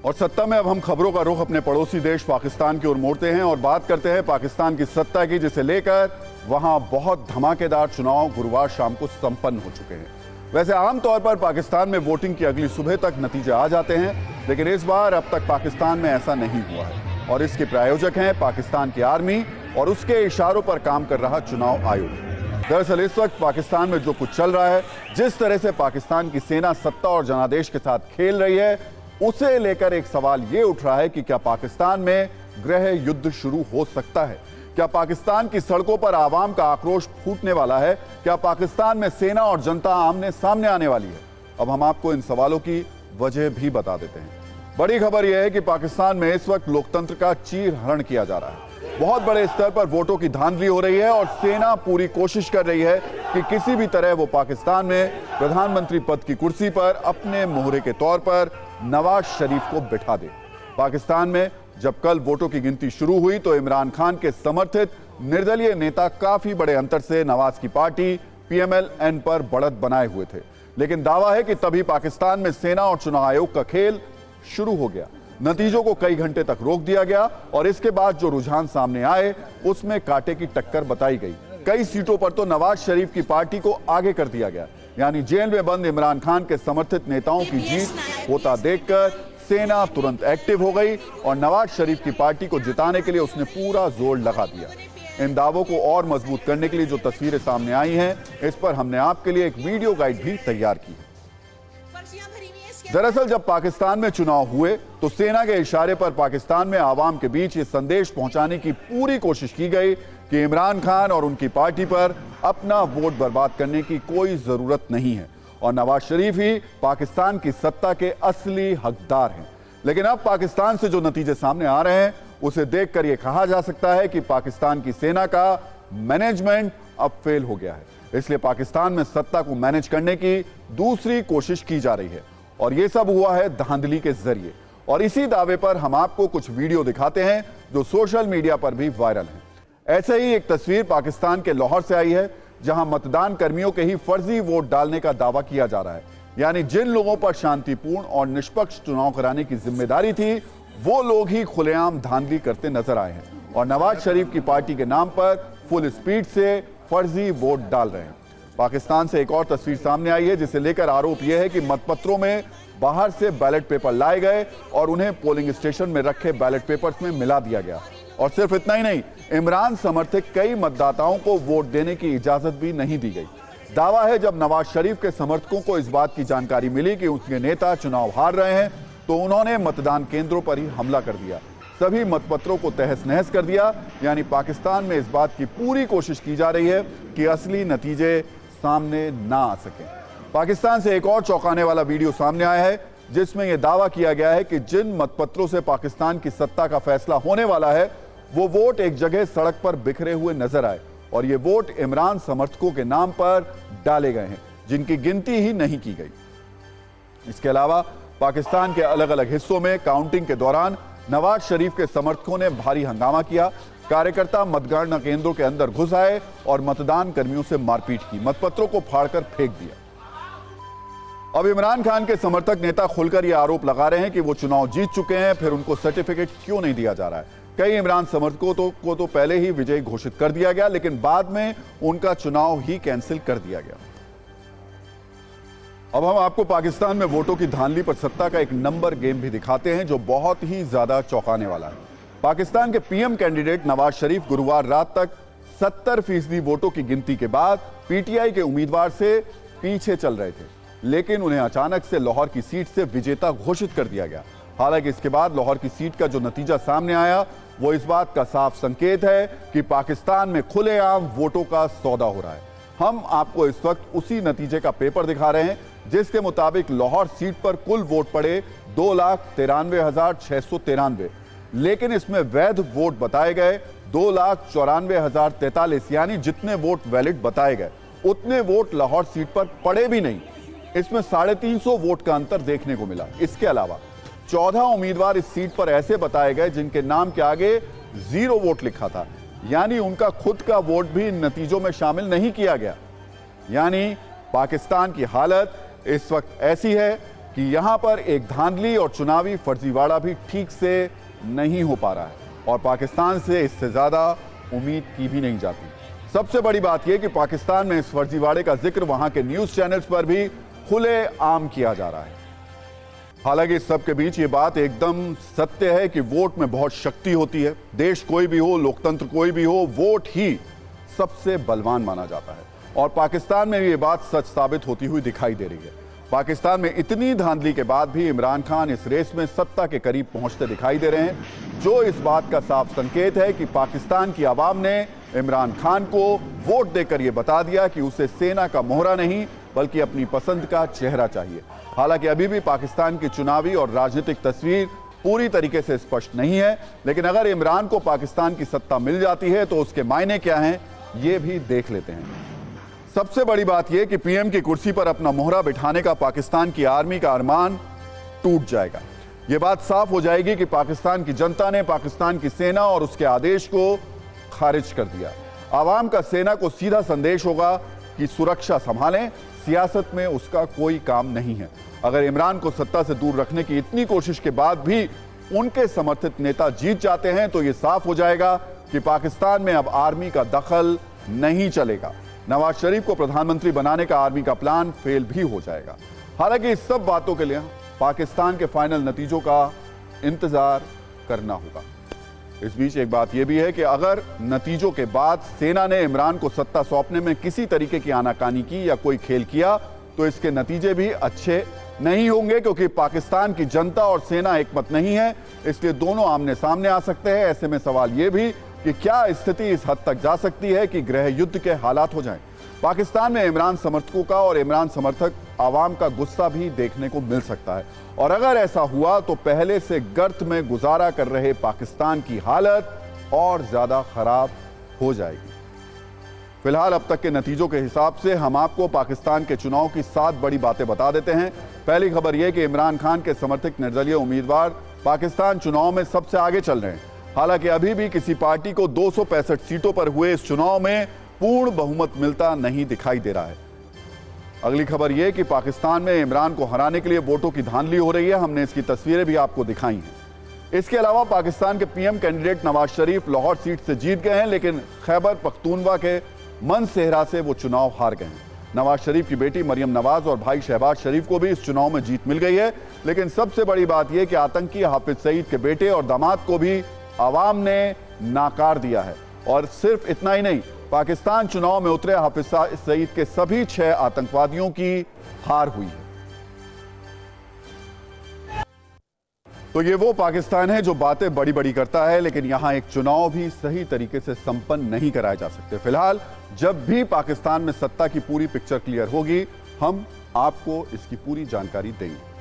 और सत्ता में अब हम खबरों का रुख अपने पड़ोसी देश पाकिस्तान की ओर मोड़ते हैं और बात करते हैं पाकिस्तान की सत्ता की, जिसे लेकर वहां बहुत धमाकेदार चुनाव गुरुवार शाम को संपन्न हो चुके हैं। वैसे आमतौर पर पाकिस्तान में वोटिंग की अगली सुबह तक नतीजे आ जाते हैं, लेकिन इस बार अब तक पाकिस्तान में ऐसा नहीं हुआ है और इसके प्रायोजक हैं पाकिस्तान की आर्मी और उसके इशारों पर काम कर रहा चुनाव आयोग। दरअसल इस वक्त पाकिस्तान में जो कुछ चल रहा है, जिस तरह से पाकिस्तान की सेना सत्ता और जनादेश के साथ खेल रही है, उसे लेकर एक सवाल ये उठ रहा है कि क्या पाकिस्तान में गृह युद्ध शुरू हो सकता है? क्या पाकिस्तान की सड़कों पर आवाम का आक्रोश फूटने वाला है? क्या पाकिस्तान में सेना और जनता आमने सामने आने वाली है? अब हम आपको इन सवालों की वजह भी बता देते हैं। बड़ी खबर यह है कि पाकिस्तान में इस वक्त लोकतंत्र का चीरहरण किया जा रहा है। बहुत बड़े स्तर पर वोटों की धांधली हो रही है और सेना पूरी कोशिश कर रही है कि किसी भी तरह वो पाकिस्तान में प्रधानमंत्री पद की कुर्सी पर अपने मोहरे के तौर पर नवाज शरीफ को बिठा दे। पाकिस्तान में जब कल वोटों की गिनती शुरू हुई तो इमरान खान के समर्थित निर्दलीय नेता काफी बड़े अंतर से नवाज की पार्टी PMLN पर बढ़त बनाए हुए थे, लेकिन दावा है कि तभी पाकिस्तान में सेना और चुनाव आयोग का खेल शुरू हो गया। नतीजों को कई घंटे तक रोक दिया गया और इसके बाद जो रुझान सामने आए उसमें कांटे की टक्कर बताई गई। कई सीटों पर तो नवाज शरीफ की पार्टी को आगे कर दिया गया, यानी जेल में बंद इमरान खान के समर्थित नेताओं की जीत होता देखकर सेना तुरंत एक्टिव हो गई और नवाज शरीफ की पार्टी को जिताने के लिए उसने पूरा जोर लगा दिया। इन दावों को और मजबूत करने के लिए जो तस्वीरें सामने आई हैं, इस पर हमने आपके लिए एक वीडियो गाइड भी तैयार की है। दरअसल जब पाकिस्तान में चुनाव हुए तो सेना के इशारे पर पाकिस्तान में आवाम के बीच ये संदेश पहुंचाने की पूरी कोशिश की गई कि इमरान खान और उनकी पार्टी पर अपना वोट बर्बाद करने की कोई जरूरत नहीं है और नवाज शरीफ ही पाकिस्तान की सत्ता के असली हकदार हैं। लेकिन अब पाकिस्तान से जो नतीजे सामने आ रहे हैं, उसे देखकर यह कहा जा सकता है कि पाकिस्तान की सेना का मैनेजमेंट अब फेल हो गया है। इसलिए पाकिस्तान में सत्ता को मैनेज करने की दूसरी कोशिश की जा रही है और यह सब हुआ है धांधली के जरिए। और इसी दावे पर हम आपको कुछ वीडियो दिखाते हैं जो सोशल मीडिया पर भी वायरल हैं। ऐसे ही एक तस्वीर पाकिस्तान के लाहौर से आई है, जहां मतदान कर्मियों के ही फर्जी वोट डालने का दावा किया जा रहा है। यानी जिन लोगों पर शांतिपूर्ण और निष्पक्ष चुनाव कराने की जिम्मेदारी थी, वो लोग ही खुलेआम धांधली करते नजर आए हैं और नवाज शरीफ की पार्टी के नाम पर फुल स्पीड से फर्जी वोट डाल रहे हैं। पाकिस्तान से एक और तस्वीर सामने आई है, जिसे लेकर आरोप यह है कि मतपत्रों में बाहर से बैलेट पेपर लाए गए और उन्हें पोलिंग स्टेशन में रखे बैलेट पेपर्स में मिला दिया गया। और सिर्फ इतना ही नहीं, इमरान समर्थक कई मतदाताओं को वोट देने की इजाजत भी नहीं दी गई। दावा है जब नवाज शरीफ के समर्थकों को इस बात की जानकारी मिली कि उनके नेता चुनाव हार रहे हैं तो उन्होंने मतदान केंद्रों पर ही हमला कर दिया, सभी मतपत्रों को तहस नहस कर दिया। यानी पाकिस्तान में इस बात की पूरी कोशिश की जा रही है कि असली नतीजे सामने ना आ सके। पाकिस्तान से एक और चौंकाने वाला वीडियो सामने आया है, जिसमें यह दावा किया गया है कि जिन मतपत्रों से पाकिस्तान की सत्ता का फैसला होने वाला है, वो वोट एक जगह सड़क पर बिखरे हुए नजर आए और ये वोट इमरान समर्थकों के नाम पर डाले गए हैं, जिनकी गिनती ही नहीं की गई। इसके अलावा पाकिस्तान के अलग अलग हिस्सों में काउंटिंग के दौरान नवाज शरीफ के समर्थकों ने भारी हंगामा किया। कार्यकर्ता मतगणना केंद्रों के अंदर घुस आए और मतदान कर्मियों से मारपीट की, मतपत्रों को फाड़कर फेंक दिया। अब इमरान खान के समर्थक नेता खुलकर यह आरोप लगा रहे हैं कि वो चुनाव जीत चुके हैं, फिर उनको सर्टिफिकेट क्यों नहीं दिया जा रहा है। कई इमरान समर्थकों को तो पहले ही विजयी घोषित कर दिया गया, लेकिन बाद में उनका चुनाव ही कैंसिल कर दिया गया। अब हम आपको पाकिस्तान में वोटों की धांधली पर सत्ता का एक नंबर गेम भी दिखाते हैं, जो बहुत ही ज्यादा चौंकाने वाला है। पाकिस्तान के PM कैंडिडेट नवाज शरीफ गुरुवार रात तक 70% वोटों की गिनती के बाद PTI के उम्मीदवार से पीछे चल रहे थे, लेकिन उन्हें अचानक से लाहौर की सीट से विजेता घोषित कर दिया गया। हालांकि इसके बाद लाहौर की सीट का जो नतीजा सामने आया, वो इस बात का साफ संकेत है कि पाकिस्तान में खुलेआम वोटों का सौदा हो रहा है। हम आपको इस वक्त उसी नतीजे का पेपर दिखा रहे हैं, जिसके मुताबिक लाहौर सीट पर कुल वोट पड़े 2,93,693, लेकिन इसमें वैध वोट बताए गए 2,94,043, यानी जितने वोट वैलिड बताए गए उतने वोट लाहौर सीट पर पड़े भी नहीं। इसमें 350 वोट का अंतर देखने को मिला। इसके अलावा 14 उम्मीदवार इस सीट पर ऐसे बताए गए जिनके नाम के आगे 0 वोट लिखा था, यानी उनका खुद का वोट भी इन नतीजों में शामिल नहीं किया गया। यानी पाकिस्तान की हालत इस वक्त ऐसी है कि यहां पर एक धांधली और चुनावी फर्जीवाड़ा भी ठीक से नहीं हो पा रहा है और पाकिस्तान से इससे ज्यादा उम्मीद की भी नहीं जाती। सबसे बड़ी बात यह कि पाकिस्तान में इस फर्जीवाड़े का जिक्र वहां के न्यूज चैनल्स पर भी खुले आम किया जा रहा है। हालांकि इस सब के बीच ये बात एकदम सत्य है कि वोट में बहुत शक्ति होती है। देश कोई भी हो, लोकतंत्र कोई भी हो, वोट ही सबसे बलवान माना जाता है और पाकिस्तान में ये बात सच साबित होती हुई दिखाई दे रही है। पाकिस्तान में इतनी धांधली के बाद भी इमरान खान इस रेस में सत्ता के करीब पहुंचते दिखाई दे रहे हैं, जो इस बात का साफ संकेत है कि पाकिस्तान की आवाम ने इमरान खान को वोट देकर यह बता दिया कि उसे सेना का मोहरा नहीं बल्कि अपनी पसंद का चेहरा चाहिए। हालांकि अभी भी पाकिस्तान की चुनावी और राजनीतिक तस्वीर पूरी तरीके से स्पष्ट नहीं है, लेकिन अगर इमरान को पाकिस्तान की सत्ता मिल जाती है तो उसके मायने क्या हैं, ये भी देख लेते हैं। सबसे बड़ी बात यह कि पीएम की कुर्सी पर अपना मोहरा बिठाने का पाकिस्तान की आर्मी का अरमान टूट जाएगा। यह बात साफ हो जाएगी कि पाकिस्तान की जनता ने पाकिस्तान की सेना और उसके आदेश को खारिज कर दिया। आवाम का सेना को सीधा संदेश होगा कि सुरक्षा संभालें, सियासत में उसका कोई काम नहीं है। अगर इमरान को सत्ता से दूर रखने की इतनी कोशिश के बाद भी उनके समर्थित नेता जीत जाते हैं तो यह साफ हो जाएगा कि पाकिस्तान में अब आर्मी का दखल नहीं चलेगा। नवाज शरीफ को प्रधानमंत्री बनाने का आर्मी का प्लान फेल भी हो जाएगा। हालांकि इस सब बातों के लिए पाकिस्तान के फाइनल नतीजों का इंतजार करना होगा। इस बीच एक बात यह भी है कि अगर नतीजों के बाद सेना ने इमरान को सत्ता सौंपने में किसी तरीके की आनाकानी की या कोई खेल किया तो इसके नतीजे भी अच्छे नहीं होंगे, क्योंकि पाकिस्तान की जनता और सेना एकमत नहीं है, इसलिए दोनों आमने सामने आ सकते हैं। ऐसे में सवाल यह भी कि क्या स्थिति इस हद तक जा सकती है कि गृह युद्ध के हालात हो जाएं। पाकिस्तान में इमरान समर्थकों का और इमरान समर्थक आवाम का गुस्सा भी देखने को मिल सकता है और अगर ऐसा हुआ तो पहले से गर्त में गुजारा कर रहे पाकिस्तान की हालत और ज्यादा खराब हो जाएगी। फिलहाल अब तक के नतीजों के हिसाब से हम आपको पाकिस्तान के चुनाव की 7 बड़ी बातें बता देते हैं। पहली खबर यह कि इमरान खान के समर्थक निर्दलीय उम्मीदवार पाकिस्तान चुनाव में सबसे आगे चल रहे हैं। हालांकि अभी भी किसी पार्टी को 265 सीटों पर हुए इस चुनाव में पूर्ण बहुमत मिलता नहीं दिखाई दे रहा है। अगली खबर यह कि पाकिस्तान में इमरान को हराने के लिए वोटों की धांधली हो रही है। हमने इसकी तस्वीरें भी आपको दिखाई हैं। इसके अलावा पाकिस्तान के PM candidate Nawaz Sharif Lahore seat से जीत गए हैं, लेकिन खैबर पख्तूनवा के मनसेहरा से वो चुनाव हार गए हैं। नवाज शरीफ की बेटी मरियम नवाज और भाई शहबाज शरीफ को भी इस चुनाव में जीत मिल गई है, लेकिन सबसे बड़ी बात यह कि आतंकी हाफिज सईद के बेटे और दामाद को भी आवाम ने नाकार दिया है। और सिर्फ इतना ही नहीं, पाकिस्तान चुनाव में उतरे हाफिज सईद के सभी 6 आतंकवादियों की हार हुई है। तो ये वो पाकिस्तान है जो बातें बड़ी बड़ी करता है, लेकिन यहां एक चुनाव भी सही तरीके से संपन्न नहीं कराए जा सकते। फिलहाल जब भी पाकिस्तान में सत्ता की पूरी पिक्चर क्लियर होगी, हम आपको इसकी पूरी जानकारी देंगे।